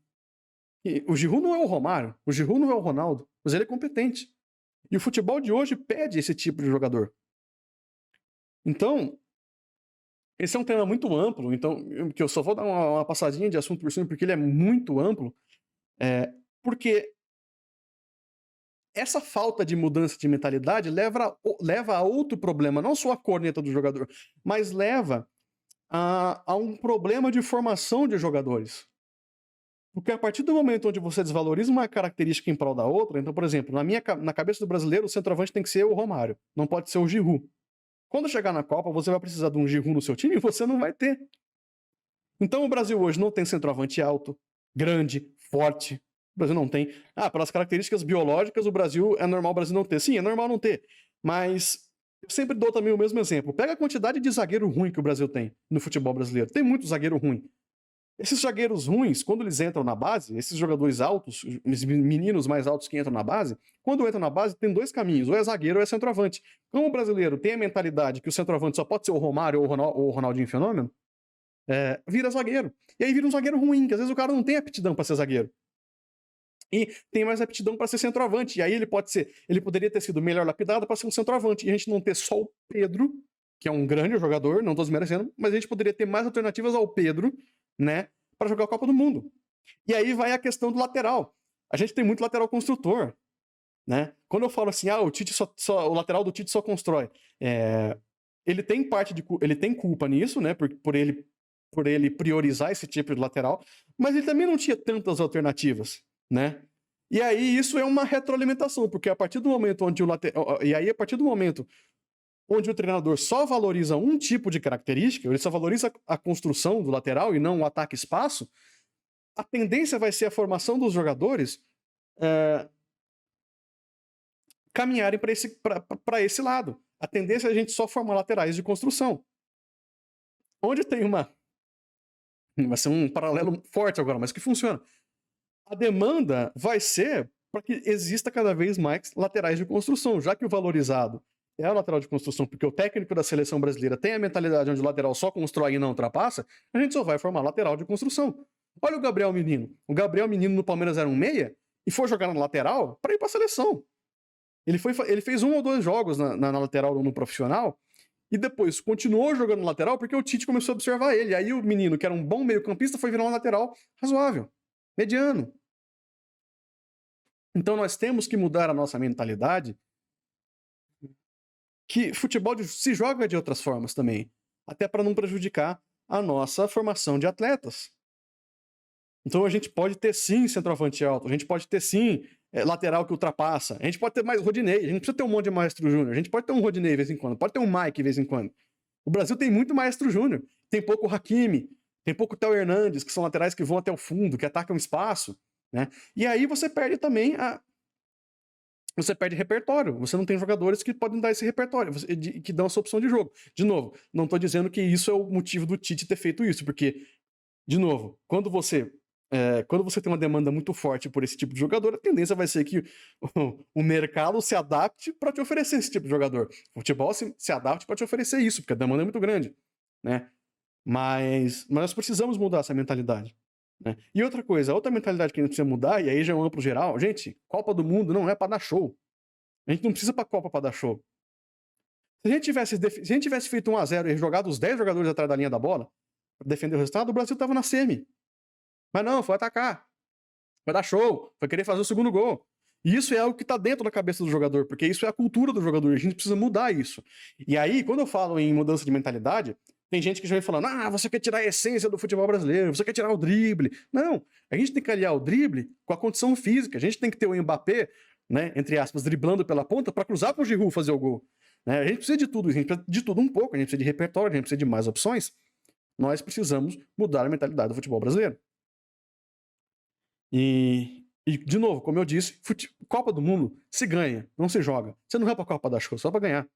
O Giroud não é o Romário, o Giroud não é o Ronaldo, mas ele é competente. E o futebol de hoje pede esse tipo de jogador. Então, esse é um tema muito amplo, então que eu só vou dar uma passadinha de assunto por cima, porque ele é muito amplo, porque essa falta de mudança de mentalidade leva a outro problema, não só a corneta do jogador, mas leva a um problema de formação de jogadores. Porque a partir do momento onde você desvaloriza uma característica em prol da outra, então, por exemplo, na cabeça do brasileiro, o centroavante tem que ser o Romário, não pode ser o Giroud. Quando chegar na Copa, você vai precisar de um Giroud no seu time e você não vai ter. Então o Brasil hoje não tem centroavante alto, grande, forte. O Brasil não tem. Pelas características biológicas, é normal o Brasil não ter. Sim, é normal não ter. Mas eu sempre dou também o mesmo exemplo. Pega a quantidade de zagueiro ruim que o Brasil tem no futebol brasileiro. Tem muito zagueiro ruim. Esses zagueiros ruins, quando eles entram na base, esses jogadores altos, os meninos mais altos que entram na base, quando entram na base tem 2 caminhos, ou é zagueiro ou é centroavante. Como o brasileiro tem a mentalidade que o centroavante só pode ser o Romário ou o Ronaldinho Fenômeno, vira zagueiro. E aí vira um zagueiro ruim, que às vezes o cara não tem aptidão para ser zagueiro. E tem mais aptidão para ser centroavante. E aí ele poderia ter sido melhor lapidado para ser um centroavante. E a gente não ter só o Pedro, que é um grande jogador, não tô desmerecendo, mas a gente poderia ter mais alternativas ao Pedro, né, para jogar a Copa do Mundo. E aí vai a questão do lateral. A gente tem muito lateral construtor, né? Quando eu falo assim, o lateral do Tite só constrói, ele tem culpa nisso, né, por ele priorizar esse tipo de lateral, mas ele também não tinha tantas alternativas, né? E aí isso é uma retroalimentação, porque a partir do momento onde a partir do momento onde o treinador só valoriza um tipo de característica, ele só valoriza a construção do lateral e não o ataque-espaço, a tendência vai ser a formação dos jogadores caminharem para esse lado. A tendência é a gente só formar laterais de construção. Onde tem vai ser um paralelo forte agora, mas que funciona. A demanda vai ser para que exista cada vez mais laterais de construção, já que o valorizado é o lateral de construção, porque o técnico da seleção brasileira tem a mentalidade onde o lateral só constrói e não ultrapassa, a gente só vai formar lateral de construção. Olha o Gabriel Menino. O Gabriel Menino no Palmeiras era um meia e foi jogar na lateral para ir para a seleção. Ele fez 1 ou 2 jogos na lateral no profissional e depois continuou jogando no lateral porque o Tite começou a observar ele. Aí o menino, que era um bom meio-campista, foi virar um lateral razoável, mediano. Então nós temos que mudar a nossa mentalidade, que futebol se joga de outras formas também, até para não prejudicar a nossa formação de atletas. Então a gente pode ter sim centroavante alto, a gente pode ter sim lateral que ultrapassa, a gente pode ter mais Rodinei, a gente não precisa ter um monte de maestro júnior, a gente pode ter um Rodinei de vez em quando, pode ter um Mike de vez em quando. O Brasil tem muito maestro júnior, tem pouco Hakimi, tem pouco Theo Hernandes, que são laterais que vão até o fundo, que atacam espaço, né? E aí você perde também você perde repertório, você não tem jogadores que podem dar esse repertório, que dão essa opção de jogo. De novo, não estou dizendo que isso é o motivo do Tite ter feito isso, porque, de novo, quando você tem uma demanda muito forte por esse tipo de jogador, a tendência vai ser que o mercado se adapte para te oferecer esse tipo de jogador. O futebol se adapte para te oferecer isso, porque a demanda é muito grande, né? Mas nós precisamos mudar essa mentalidade, né? E outra mentalidade que a gente precisa mudar, e aí já é um amplo geral, gente, Copa do Mundo não é para dar show. A gente não precisa para Copa para dar show. Se a gente tivesse feito 1-0 e jogado os 10 jogadores atrás da linha da bola para defender o resultado, o Brasil estava na semi. Mas não, foi atacar. Foi dar show. Foi querer fazer o segundo gol. E isso é algo que está dentro da cabeça do jogador, porque isso é a cultura do jogador. A gente precisa mudar isso. E aí, quando eu falo em mudança de mentalidade, tem gente que já vem falando: você quer tirar a essência do futebol brasileiro, você quer tirar o drible. Não, a gente tem que aliar o drible com a condição física. A gente tem que ter o Mbappé, né, entre aspas, driblando pela ponta para cruzar para o Giroud fazer o gol. Né? A gente precisa de tudo, a gente precisa de tudo um pouco, a gente precisa de repertório, a gente precisa de mais opções. Nós precisamos mudar a mentalidade do futebol brasileiro. E de novo, como eu disse, Copa do Mundo se ganha, não se joga. Você não vai pra Copa da Show, só pra ganhar.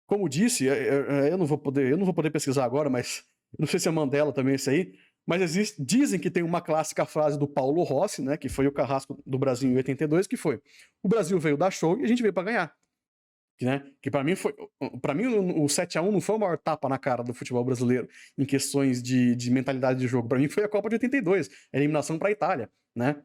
Como disse, eu não vou poder pesquisar agora, mas não sei se é Mandela também isso aí, mas dizem que tem uma clássica frase do Paulo Rossi, né, que foi o carrasco do Brasil em 82, que foi: o Brasil veio dar show e a gente veio pra ganhar. Né? Que para mim o 7-1 não foi o maior tapa na cara do futebol brasileiro em questões de mentalidade de jogo. Para mim foi a Copa de 82, a eliminação para a Itália, né?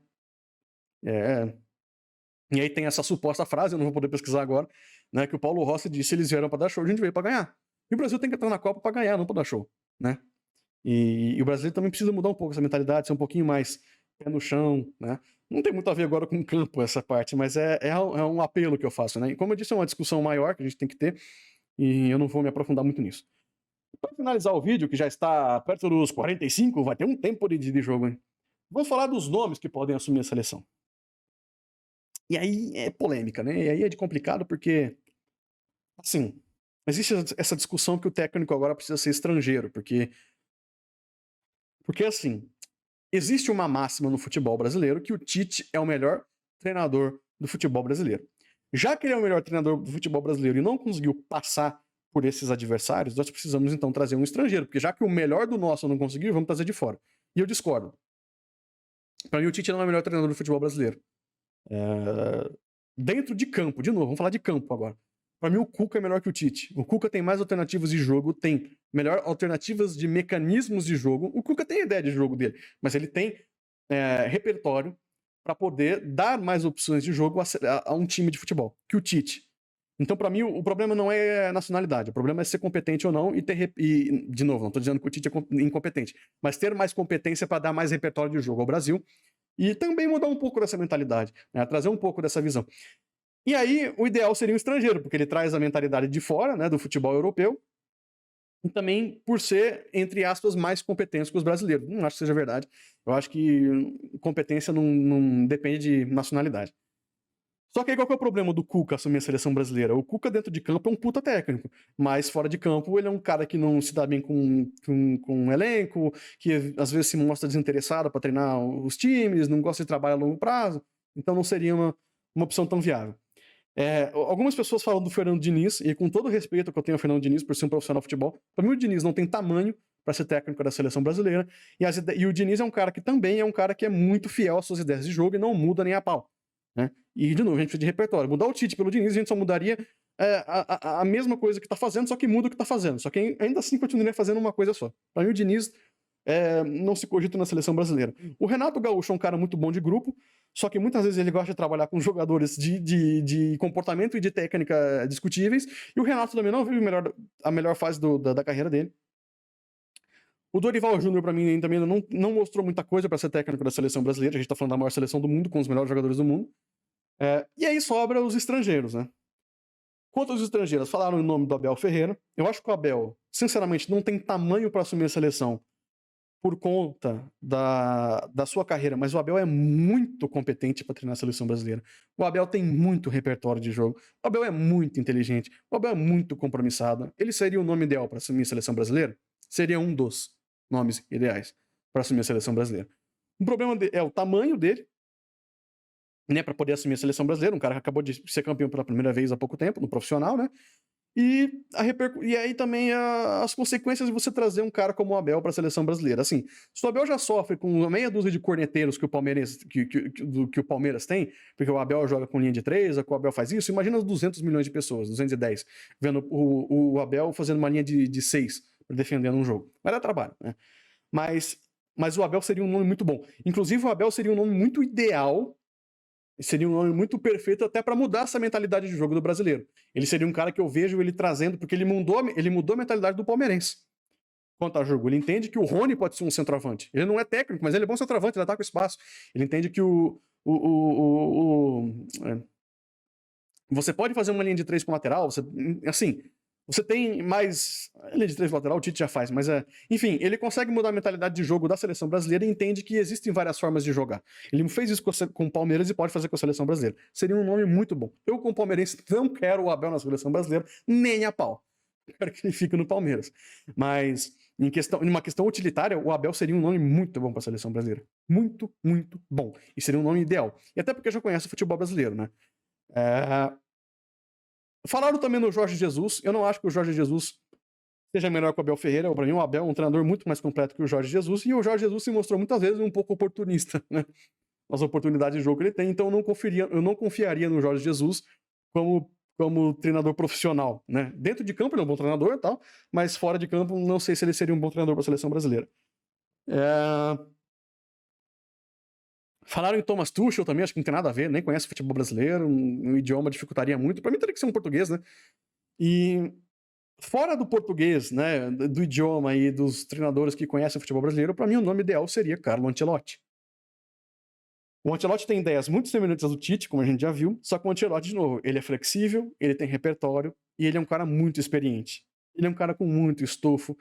E aí tem essa suposta frase, eu não vou poder pesquisar agora, né, que o Paulo Rossi disse: eles vieram para dar show, a gente veio para ganhar. E o Brasil tem que entrar na Copa para ganhar, não para dar show, né? E o Brasil também precisa mudar um pouco essa mentalidade, ser um pouquinho mais pé no chão, né? Não tem muito a ver agora com o campo essa parte, mas é um apelo que eu faço, né? E como eu disse, é uma discussão maior que a gente tem que ter, e eu não vou me aprofundar muito nisso. Para finalizar o vídeo, que já está perto dos 45, vai ter um tempo de jogo, hein? Vamos falar dos nomes que podem assumir a seleção. E aí é polêmica, né? E aí é de complicado porque, assim, existe essa discussão que o técnico agora precisa ser estrangeiro, porque assim, existe uma máxima no futebol brasileiro que o Tite é o melhor treinador do futebol brasileiro. Já que ele é o melhor treinador do futebol brasileiro e não conseguiu passar por esses adversários, nós precisamos então trazer um estrangeiro, porque já que o melhor do nosso não conseguiu, vamos trazer de fora. E eu discordo. Para mim, o Tite não é o melhor treinador do futebol brasileiro. Dentro de campo, de novo, vamos falar de campo agora. Para mim, o Cuca é melhor que o Tite. O Cuca tem mais alternativas de jogo, tem melhor alternativas de mecanismos de jogo. O Cuca tem ideia de jogo dele, mas ele tem repertório para poder dar mais opções de jogo a um time de futebol que o Tite. Então, para mim, o problema não é nacionalidade, o problema é ser competente ou não e de novo, não estou dizendo que o Tite é incompetente, mas ter mais competência para dar mais repertório de jogo ao Brasil e também mudar um pouco dessa mentalidade, né? Trazer um pouco dessa visão. E aí, o ideal seria um estrangeiro, porque ele traz a mentalidade de fora, né, do futebol europeu, e também por ser, entre aspas, mais competente que os brasileiros. Não acho que seja verdade. Eu acho que competência não depende de nacionalidade. Só que aí qual que é o problema do Cuca assumir a seleção brasileira? O Cuca dentro de campo é um puta técnico, mas fora de campo ele é um cara que não se dá bem com um elenco, que às vezes se mostra desinteressado para treinar os times, não gosta de trabalho a longo prazo, então não seria uma opção tão viável. Algumas pessoas falam do Fernando Diniz, e com todo o respeito que eu tenho ao Fernando Diniz por ser um profissional de futebol, para mim o Diniz não tem tamanho para ser técnico da seleção brasileira, e o Diniz é um cara que também é um cara que é muito fiel às suas ideias de jogo e não muda nem a pau. Né? E, de novo, a gente precisa de repertório. Mudar o Tite pelo Diniz, a gente só mudaria a mesma coisa que tá fazendo, só que muda o que tá fazendo. Só que ainda assim continuaria fazendo uma coisa só. Para mim, o Diniz não se cogita na seleção brasileira. O Renato Gaúcho é um cara muito bom de grupo, só que muitas vezes ele gosta de trabalhar com jogadores de comportamento e de técnica discutíveis, e o Renato também não vive a melhor fase da carreira dele. O Dorival Júnior, para mim, também não mostrou muita coisa para ser técnico da seleção brasileira. A gente tá falando da maior seleção do mundo, com os melhores jogadores do mundo. E aí sobra os estrangeiros, né? Quanto aos estrangeiros, falaram o nome do Abel Ferreira. Eu acho que o Abel, sinceramente, não tem tamanho para assumir a seleção por conta da sua carreira, mas o Abel é muito competente para treinar a seleção brasileira. O Abel tem muito repertório de jogo. O Abel é muito inteligente. O Abel é muito compromissado. Ele seria o nome ideal para assumir a seleção brasileira? Seria um dos nomes ideais para assumir a seleção brasileira. O problema é o tamanho dele, né, para poder assumir a seleção brasileira, um cara que acabou de ser campeão pela primeira vez há pouco tempo, no profissional, né? E aí também as consequências de você trazer um cara como o Abel para a seleção brasileira. Assim, se o Abel já sofre com meia dúzia de corneteiros que o Palmeiras tem, porque o Abel joga com linha de 3, o Abel faz isso, imagina os 200 milhões de pessoas, 210, vendo o Abel fazendo uma linha de 6, defendendo um jogo. Vai dar trabalho, né? Mas o Abel seria um nome muito bom. Inclusive, o Abel seria um nome muito ideal, seria um nome muito perfeito até para mudar essa mentalidade de jogo do brasileiro. Ele seria um cara que eu vejo ele trazendo, porque ele mudou a mentalidade do palmeirense quanto ao jogo. Ele entende que o Rony pode ser um centroavante. Ele não é técnico, mas ele é bom centroavante, ele ataca o espaço. Ele entende que você pode fazer uma linha de 3 com lateral, você tem mais. A linha de 3 lateral, o Tite já faz, mas enfim, ele consegue mudar a mentalidade de jogo da seleção brasileira e entende que existem várias formas de jogar. Ele fez isso com o Palmeiras e pode fazer com a seleção brasileira. Seria um nome muito bom. Eu, como palmeirense, não quero o Abel na seleção brasileira, nem a pau. Quero que ele fique no Palmeiras. Mas, em uma questão utilitária, o Abel seria um nome muito bom para a seleção brasileira. Muito, muito bom. E seria um nome ideal. E até porque já conhece o futebol brasileiro, né? Falaram também no Jorge Jesus. Eu não acho que o Jorge Jesus seja melhor que o Abel Ferreira. Para mim, o Abel é um treinador muito mais completo que o Jorge Jesus. E o Jorge Jesus se mostrou muitas vezes um pouco oportunista, né? Nas oportunidades de jogo que ele tem. Então, eu não confiaria no Jorge Jesus como treinador profissional, né? Dentro de campo ele é um bom treinador e tal, mas fora de campo não sei se ele seria um bom treinador para a seleção brasileira. Falaram em Thomas Tuchel também, acho que não tem nada a ver, nem conhece o futebol brasileiro, um idioma dificultaria muito. Para mim teria que ser um português, né? E fora do português, né, do idioma e dos treinadores que conhecem o futebol brasileiro, para mim o nome ideal seria Carlo Ancelotti. O Ancelotti tem ideias muito semelhantes às do Tite, como a gente já viu, só que o Ancelotti, de novo, ele é flexível, ele tem repertório e ele é um cara muito experiente. Ele é um cara com muito estofo.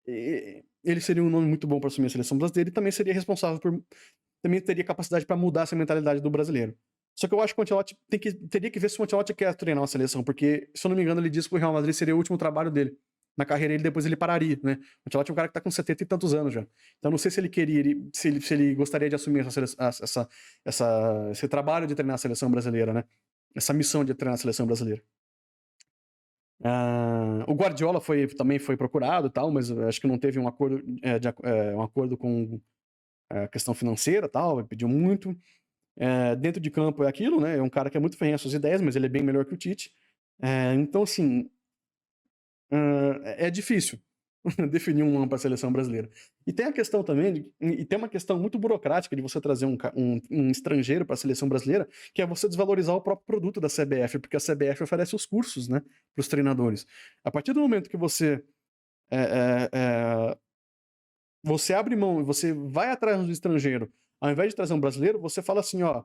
Ele seria um nome muito bom para assumir a seleção brasileira e também seria responsável por... Também teria capacidade para mudar essa mentalidade do brasileiro. Só que eu acho que o Ancelotti teria que ver se o Ancelotti quer treinar uma seleção, porque, se eu não me engano, ele disse que o Real Madrid seria o último trabalho dele. Na carreira ele depois ele pararia, né? O Ancelotti é um cara que tá com 70 e tantos anos já. Então não sei se ele queria, se ele gostaria de assumir esse trabalho de treinar a seleção brasileira, né? Essa missão de treinar a seleção brasileira. O Guardiola também foi procurado e tal, mas acho que não teve um acordo com a questão financeira e tal, pediu muito. Dentro de campo é aquilo, né? É um cara que é muito ferrenho às suas ideias, mas ele é bem melhor que o Tite. Então, assim, é difícil definir um nome para a seleção brasileira. E tem a questão também, e tem uma questão muito burocrática de você trazer um estrangeiro para a seleção brasileira, que é você desvalorizar o próprio produto da CBF, porque a CBF oferece os cursos, né, para os treinadores. A partir do momento que você abre mão e você vai atrás do estrangeiro, ao invés de trazer um brasileiro, você fala assim, ó,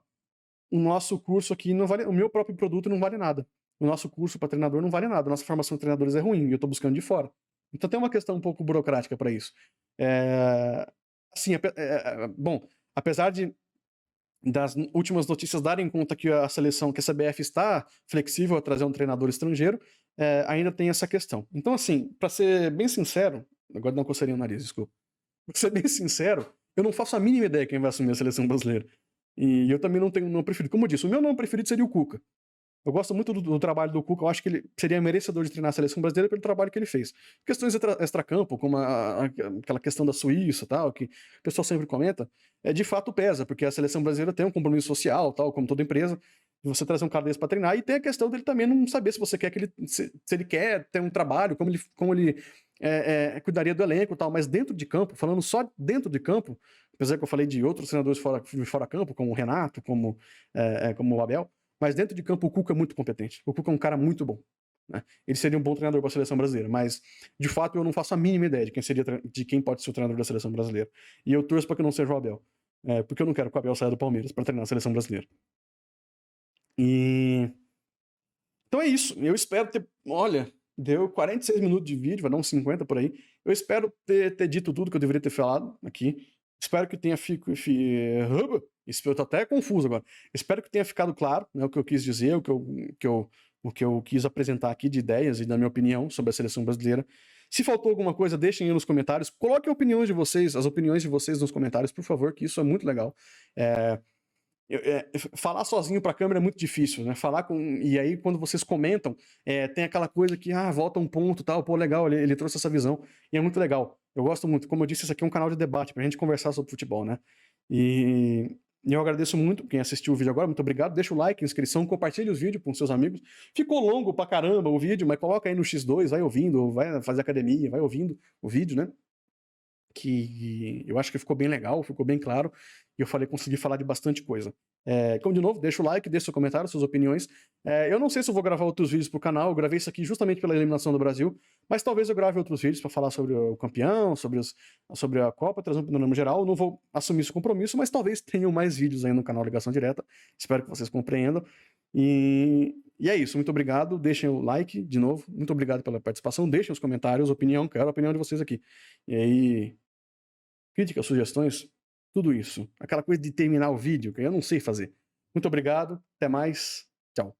o nosso curso aqui não vale, o meu próprio produto não vale nada. O nosso curso para treinador não vale nada. A nossa formação de treinadores é ruim e eu tô buscando de fora. Então tem uma questão um pouco burocrática para isso. Assim, bom, apesar de das últimas notícias darem conta que a seleção, que a CBF está flexível a trazer um treinador estrangeiro, ainda tem essa questão. Então, assim, para ser bem sincero, agora não coceirinho o nariz, desculpa. Pra ser bem sincero, eu não faço a mínima ideia quem vai assumir a seleção brasileira. E eu também não tenho um nome preferido. Como eu disse, o meu nome preferido seria o Cuca. Eu gosto muito do trabalho do Cuca, eu acho que ele seria merecedor de treinar a seleção brasileira pelo trabalho que ele fez. Questões extracampo, como aquela questão da Suíça, tal, que o pessoal sempre comenta, de fato pesa, porque a seleção brasileira tem um compromisso social, tal, como toda empresa, de você trazer um cara desse para treinar, e tem a questão dele também não saber se você quer que ele, se ele quer ter um trabalho, como ele cuidaria do elenco, tal, mas dentro de campo, falando só dentro de campo, apesar que eu falei de outros treinadores fora campo, como o Renato, como o Abel, mas dentro de campo o Cuca é muito competente. O Cuca é um cara muito bom. Né? Ele seria um bom treinador para a seleção brasileira, mas de fato eu não faço a mínima ideia de quem pode ser o treinador da seleção brasileira. E eu torço para que não seja o Abel. Porque eu não quero que o Abel saia do Palmeiras para treinar a seleção brasileira. E então é isso. Eu espero ter. Olha, deu 46 minutos de vídeo, vai dar uns 50 por aí. Eu espero ter dito tudo que eu deveria ter falado aqui. Espero que tenha eu tô até confuso agora. Espero que tenha ficado claro, né, o que eu quis dizer, o que eu quis apresentar aqui de ideias e da minha opinião sobre a seleção brasileira. Se faltou alguma coisa, deixem aí nos comentários. Coloquem as opiniões de vocês nos comentários, por favor, que isso é muito legal. Falar sozinho pra câmera é muito difícil, né? E aí, quando vocês comentam, tem aquela coisa que, volta um ponto tal, pô, legal, ele trouxe essa visão, e é muito legal. Eu gosto muito. Como eu disse, isso aqui é um canal de debate pra gente conversar sobre futebol, né? E eu agradeço muito quem assistiu o vídeo agora, muito obrigado. Deixa o like, inscrição, compartilhe os vídeos com seus amigos. Ficou longo pra caramba o vídeo, mas coloca aí no X2, vai ouvindo, vai fazer academia, vai ouvindo o vídeo, né? Que eu acho que ficou bem legal, ficou bem claro, e eu consegui falar de bastante coisa. Como de novo, deixa o like, deixa seu comentário, suas opiniões. Eu não sei se eu vou gravar outros vídeos pro canal, eu gravei isso aqui justamente pela eliminação do Brasil, mas talvez eu grave outros vídeos para falar sobre o campeão, sobre a Copa, trazer um panorama geral. Eu não vou assumir esse compromisso, mas talvez tenham mais vídeos aí no canal Ligação Direta. Espero que vocês compreendam. E é isso, muito obrigado. Deixem o like de novo. Muito obrigado pela participação. Deixem os comentários, opinião, quero a opinião de vocês aqui. E aí, críticas, sugestões, tudo isso. Aquela coisa de terminar o vídeo, que eu não sei fazer. Muito obrigado, até mais, tchau.